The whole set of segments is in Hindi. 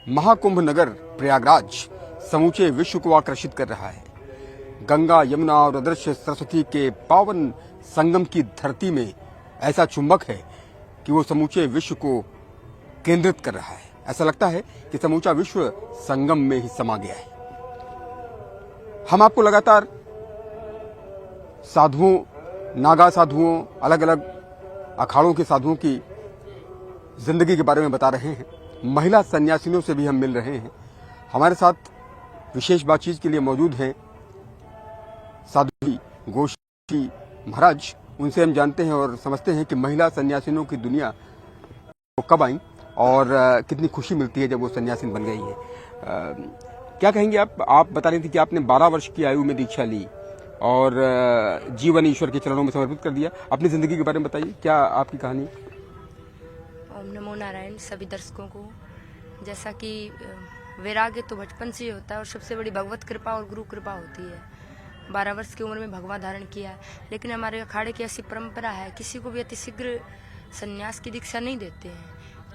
महाकुंभ नगर प्रयागराज समूचे विश्व को आकर्षित कर रहा है। गंगा, यमुना और अदृश्य सरस्वती के पावन संगम की धरती में ऐसा चुंबक है कि वो समूचे विश्व को केंद्रित कर रहा है। ऐसा लगता है कि समूचा विश्व संगम में ही समा गया है। हम आपको लगातार साधुओं, नागा साधुओं, अलग अलग अखाड़ों के साधुओं की जिंदगी के बारे में बता रहे हैं। महिला सन्यासिनियों से भी हम मिल रहे हैं। हमारे साथ विशेष बातचीत के लिए मौजूद हैं साध्वी गोष्ठी महाराज। उनसे हम जानते हैं और समझते हैं कि महिला सन्यासिनियों की दुनिया वो कब आई और कितनी खुशी मिलती है जब वो सन्यासिन बन गई है। क्या कहेंगे आप बता रही थी कि आपने 12 वर्ष की आयु में दीक्षा ली और जीवन ईश्वर के चरणों में समर्पित कर दिया। अपनी जिंदगी के बारे में बताइए, क्या आपकी कहानी? ओम नमो नारायण सभी दर्शकों को। जैसा कि वैराग्य तो बचपन से ही होता है और सबसे बड़ी भगवत कृपा और गुरु कृपा होती है। 12 वर्ष की उम्र में भगवा धारण किया, लेकिन हमारे अखाड़े की ऐसी परंपरा है, किसी को भी अतिशीघ्र संन्यास की दीक्षा नहीं देते हैं,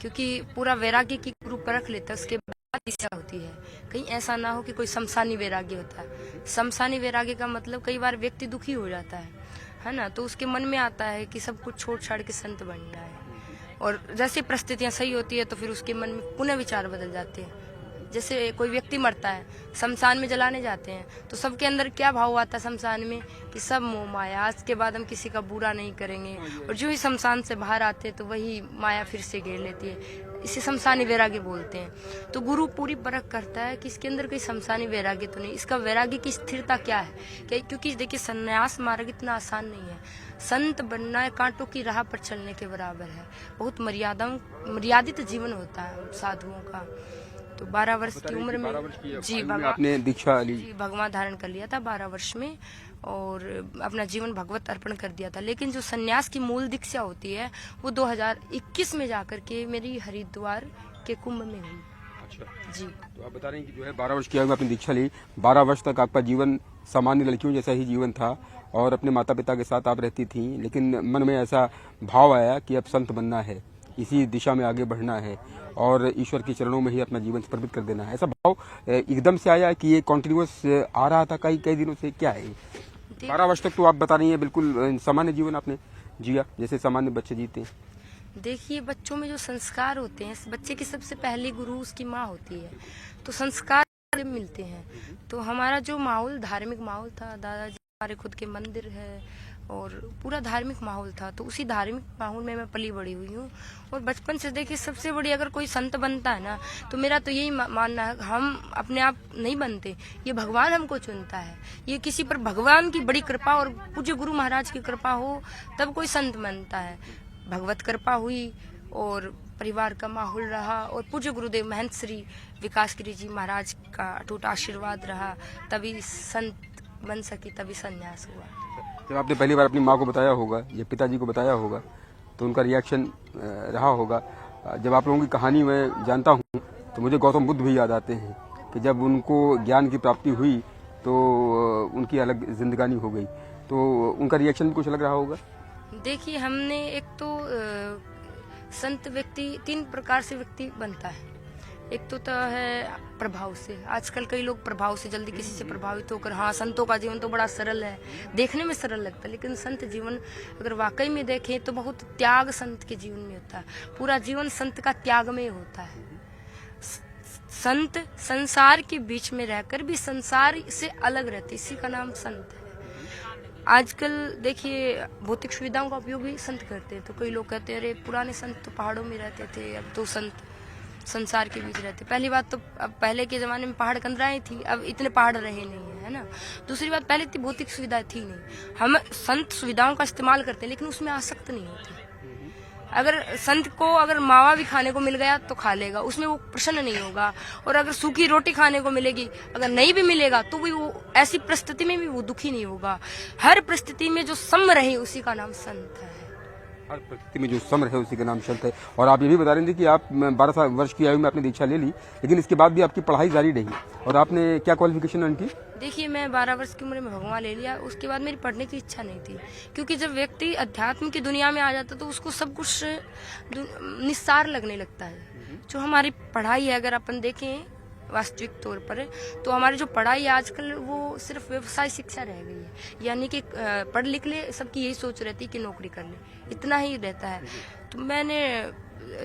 क्योंकि पूरा वैराग्य की गुरु परख लेता है, उसके बाद दीक्षा होती है। कहीं ऐसा ना हो कि कोई शमशानी वैराग्य होता है। शमशानी वैराग्य का मतलब कई बार व्यक्ति दुखी हो जाता है ना, तो उसके मन में आता है कि सब कुछ छोड़ छाड़ के संत बनना है, और जैसे परिस्थितियां सही होती है तो फिर उसके मन में पुनः विचार बदल जाते हैं। जैसे कोई व्यक्ति मरता है, शमशान में जलाने जाते हैं, तो सबके अंदर क्या भाव आता है शमशान में कि सब मोह माया, आज के बाद हम किसी का बुरा नहीं करेंगे। और जो ही शमशान से बाहर आते हैं तो वही माया फिर से घेर लेती है। इसे शमशानी वैराग्य बोलते हैं। तो गुरु पूरी परख करता है कि इसके अंदर कोई शमशानी वैराग्य तो नहीं, इसका वैराग्य की स्थिरता क्या है। क्योंकि देखिए, संन्यास मार्ग इतना आसान नहीं है। संत बनना है कांटों की राह पर चलने के बराबर है। बहुत मर्यादित जीवन होता है साधुओं का। तो 12 वर्ष की उम्र में जी आपने दीक्षा ली, भगवा धारण कर लिया था 12 वर्ष में, और अपना जीवन भगवत अर्पण कर दिया था। लेकिन जो सन्यास की मूल दीक्षा होती है वो 2021 में जाकर के मेरी हरिद्वार के कुंभ में हुई। अच्छा जी। तो आप बता रहे हैं कि जो है 12 वर्ष की आयु में आपने दीक्षा ली। 12 वर्ष तक आपका जीवन सामान्य लड़कियों जैसा ही जीवन था और अपने माता पिता के साथ आप रहती थी, लेकिन मन में ऐसा भाव आया कि अब संत बनना है, इसी दिशा में आगे बढ़ना है और ईश्वर के चरणों में ही अपना जीवन समर्पित कर देना है। ऐसा भाव एकदम से आया कि ये कॉन्टिन्यूअस आ रहा था कई दिनों से? क्या है 12 वर्ष तक? तो आप बता रही हैं बिल्कुल सामान्य जीवन आपने जिया, जैसे सामान्य बच्चे जीते हैं। देखिए, बच्चों में जो संस्कार होते हैं, बच्चे की सबसे पहली गुरु उसकी माँ होती है, तो संस्कार मिलते हैं। तो हमारा जो माहौल, धार्मिक माहौल था, दादाजी हमारे खुद के मंदिर है और पूरा धार्मिक माहौल था, तो उसी धार्मिक माहौल में मैं पली बड़ी हुई हूँ। और बचपन से देखिए, सबसे बड़ी अगर कोई संत बनता है ना, तो मेरा तो यही मानना है, हम अपने आप नहीं बनते, ये भगवान हमको चुनता है। ये किसी पर भगवान की बड़ी कृपा और पूज्य गुरु महाराज की कृपा हो तब कोई संत बनता है। भगवत कृपा हुई और परिवार का माहौल रहा और पूज्य गुरुदेव महंत श्री विकास गिरी जी महाराज का अटूट आशीर्वाद रहा, तभी संत बन सकी, तभी संन्यास हुआ। जब आपने पहली बार अपनी माँ को बताया होगा या पिताजी को बताया होगा तो उनका रिएक्शन रहा होगा। जब आप लोगों की कहानी मैं जानता हूँ तो मुझे गौतम बुद्ध भी याद आते हैं कि जब उनको ज्ञान की प्राप्ति हुई तो उनकी अलग जिंदगानी हो गई, तो उनका रिएक्शन भी कुछ अलग रहा होगा। देखिए, हमने एक तो संत व्यक्ति 3 प्रकार से व्यक्ति बनता है। एक तो है प्रभाव से। आजकल कई लोग प्रभाव से जल्दी किसी से प्रभावित होकर, हाँ संतों का जीवन तो बड़ा सरल है, देखने में सरल लगता है, लेकिन संत जीवन अगर वाकई में देखें तो बहुत त्याग संत के जीवन में होता है। पूरा जीवन संत का त्याग में होता है। संत संसार के बीच में रहकर भी संसार से अलग रहते, इसी का नाम संत है। आजकल देखिए, भौतिक सुविधाओं का उपयोग भी संत करते हैं, तो कई लोग कहते हैं अरे पुराने संत तो पहाड़ों में रहते थे, अब तो संत संसार के बीच रहते। पहली बात तो अब पहले के जमाने में पहाड़ कंदराएं थी, अब इतने पहाड़ रहे नहीं है ना। दूसरी बात, पहले इतनी भौतिक सुविधाएं थी नहीं। हम संत सुविधाओं का इस्तेमाल करते हैं लेकिन उसमें आसक्त नहीं होते। अगर संत को अगर मावा भी खाने को मिल गया तो खा लेगा, उसमें वो प्रसन्न नहीं होगा। और अगर सूखी रोटी खाने को मिलेगी, अगर नहीं भी मिलेगा तो भी वो ऐसी परिस्थिति में भी वो दुखी नहीं होगा। हर परिस्थिति में जो सम रहे उसी का नाम संत है। हर परिस्थिति में जो समर है उसी का नाम संत है। और आप ये भी बता रहे थे कि आप 12 वर्ष की आयु में आपने दीक्षा ले ली, लेकिन इसके बाद भी आपकी पढ़ाई जारी रही। और आपने क्या क्वालिफिकेशन अर्न की? देखिए, मैं 12 वर्ष की उम्र में भगवान ले लिया, उसके बाद मेरी पढ़ने की इच्छा नहीं थी, क्योंकि जब व्यक्ति अध्यात्म की दुनिया में आ जाता तो उसको सब कुछ निस्सार लगने लगता है। जो हमारी पढ़ाई है, अगर अपन देखें वास्तविक तौर पर, तो हमारी जो पढ़ाई है आजकल वो सिर्फ व्यवसाय शिक्षा रह गई है। यानी कि पढ़ लिख ले, सबकी यही सोच रहती है कि नौकरी कर ले, इतना ही रहता है। तो मैंने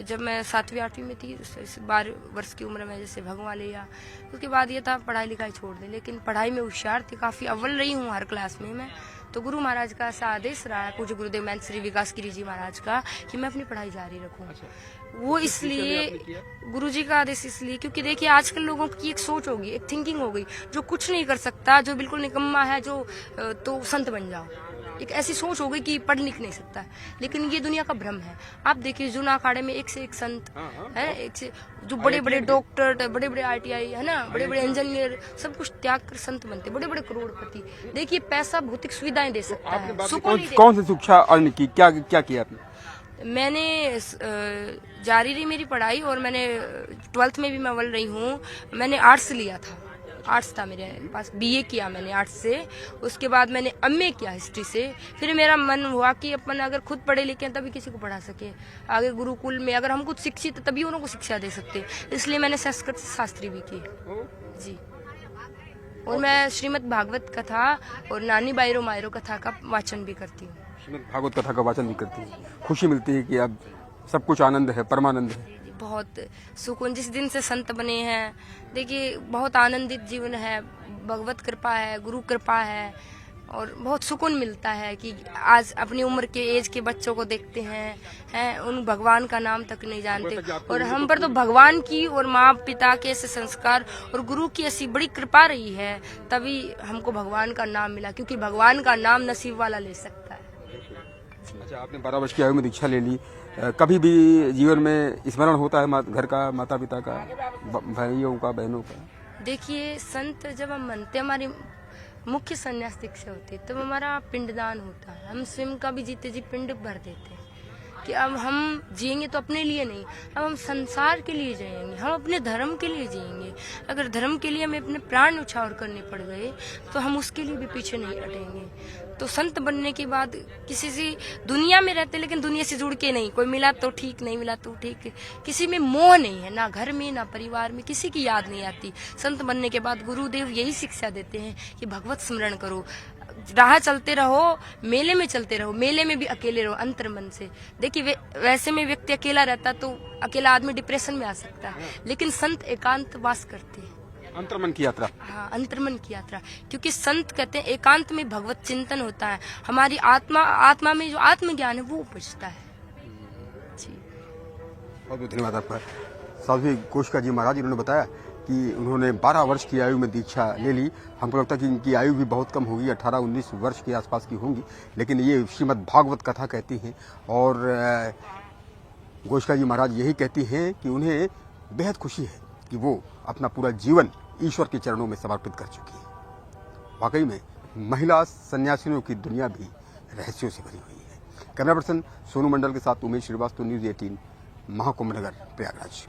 जब मैं 7वीं 8वीं में थी, 12 वर्ष की उम्र में जैसे भगवा लिया, उसके बाद ये था पढ़ाई लिखाई छोड़ दे। लेकिन पढ़ाई में होशियार थी, काफ़ी अव्वल रही हूँ हर क्लास में मैं। तो गुरु महाराज का ऐसा आदेश रहा है, पूज्य गुरुदेव महंत श्री विकास गिरी जी महाराज का, कि मैं अपनी पढ़ाई जारी रखूं। वो इसलिए गुरु जी का आदेश इसलिए क्योंकि देखिए आजकल लोगों की एक सोच होगी, एक थिंकिंग हो गई, जो कुछ नहीं कर सकता, जो बिल्कुल निकम्मा है, जो तो संत बन जाओ। एक ऐसी सोच हो गई कि पढ़ लिख नहीं सकता। लेकिन ये दुनिया का भ्रम है। आप देखिए जूना अखाड़े में एक से एक संत है, एक से जो बड़े बड़े डॉक्टर, बड़े बड़े ITI है ना, बड़े बड़े इंजीनियर, सब कुछ त्याग कर संत बनते, बड़े बड़े करोड़पति। देखिए पैसा भौतिक सुविधाएं दे सकता है, कौन सी शिक्षा अर्न की, क्या क्या किया आपने? मैंने जारी रही मेरी पढ़ाई, और मैंने 12th में भी मैं अव्वल रही हूँ। मैंने आर्ट्स लिया था, आर्ट्स था मेरे पास, BA किया मैंने आर्ट्स से। उसके बाद मैंने MA किया हिस्ट्री से। फिर मेरा मन हुआ कि अपन अगर खुद पढ़े लिखे तभी किसी को पढ़ा सके, आगे गुरुकुल में अगर हम खुद शिक्षित तभी उनको शिक्षा दे सकते। इसलिए मैंने संस्कृत शास्त्री भी की जी। और मैं श्रीमद् भागवत कथा और नानी बायरो मायरो कथा का वाचन भी करती हूँ। श्रीमद् भागवत कथा का वाचन भी करती है, खुशी मिलती है कि अब सब कुछ आनंद है, परमानंद है। बहुत सुकून, जिस दिन से संत बने हैं, देखिए बहुत आनंदित जीवन है, भगवत कृपा है, गुरु कृपा है, और बहुत सुकून मिलता है कि आज अपनी उम्र के एज के बच्चों को देखते हैं उन भगवान का नाम तक नहीं जानते। और हम पर तो भगवान की और माँ पिता के ऐसे संस्कार और गुरु की ऐसी बड़ी कृपा रही है, तभी हमको भगवान का नाम मिला, क्योंकि भगवान का नाम नसीब वाला ले सकता है। अच्छा, आपने 12 वर्ष की आयु में दीक्षा ले ली, कभी भी जीवन में स्मरण होता है घर का, माता पिता का, भाइयों का, बहनों का? देखिए संत जब हम बनते, हमारी मुख्य संन्यास दीक्षा होती है, तब हमारा पिंडदान होता है। हम स्वयं का भी जीते जी पिंड भर देते हैं कि अब हम जिएंगे तो अपने लिए नहीं, अब हम संसार के लिए जिएंगे, हम अपने धर्म के लिए जिएंगे। अगर धर्म के लिए हमें अपने प्राण न्यौछावर करने पड़ गए तो हम उसके लिए भी पीछे नहीं हटेंगे। तो संत बनने के बाद किसी से दुनिया में रहते, लेकिन दुनिया से जुड़ के नहीं, कोई मिला तो ठीक, नहीं मिला तो ठीक, किसी में मोह नहीं है, ना घर में ना परिवार में, किसी की याद नहीं आती। संत बनने के बाद गुरुदेव यही शिक्षा देते हैं कि भगवत स्मरण करो, राह चलते रहो, मेले में चलते रहो, मेले में भी अकेले रहो अंतर मन से। देखिए वैसे में व्यक्ति अकेला रहता तो अकेला आदमी डिप्रेशन में आ सकता है, लेकिन संत एकांत वास करते हैं, अंतर्मन की यात्रा। हाँ, अंतर्मन की यात्रा, क्योंकि संत कहते हैं एकांत में भगवत चिंतन होता है, हमारी आत्मा में जो आत्मज्ञान है वो उपजता है जी। बहुत बहुत धन्यवाद आपका। साध्वी गोश्का जी महाराज इन्होंने बताया कि उन्होंने 12 वर्ष की आयु में दीक्षा ले ली। हमको लगता है कि इनकी आयु भी बहुत कम होगी, 18-19 वर्ष के आसपास की होंगी, लेकिन ये श्रीमद् भागवत कथा कहती हैं। और गोश्का जी महाराज यही कहती हैं कि उन्हें बेहद खुशी है कि वो अपना पूरा जीवन ईश्वर के चरणों में समर्पित कर चुकी है। वाकई में महिला सन्यासिनियों की दुनिया भी रहस्यों से भरी हुई है। कैमरा पर्सन सोनू मंडल के साथ उमेश श्रीवास्तव, न्यूज़ 18, महाकुंभ नगर, प्रयागराज।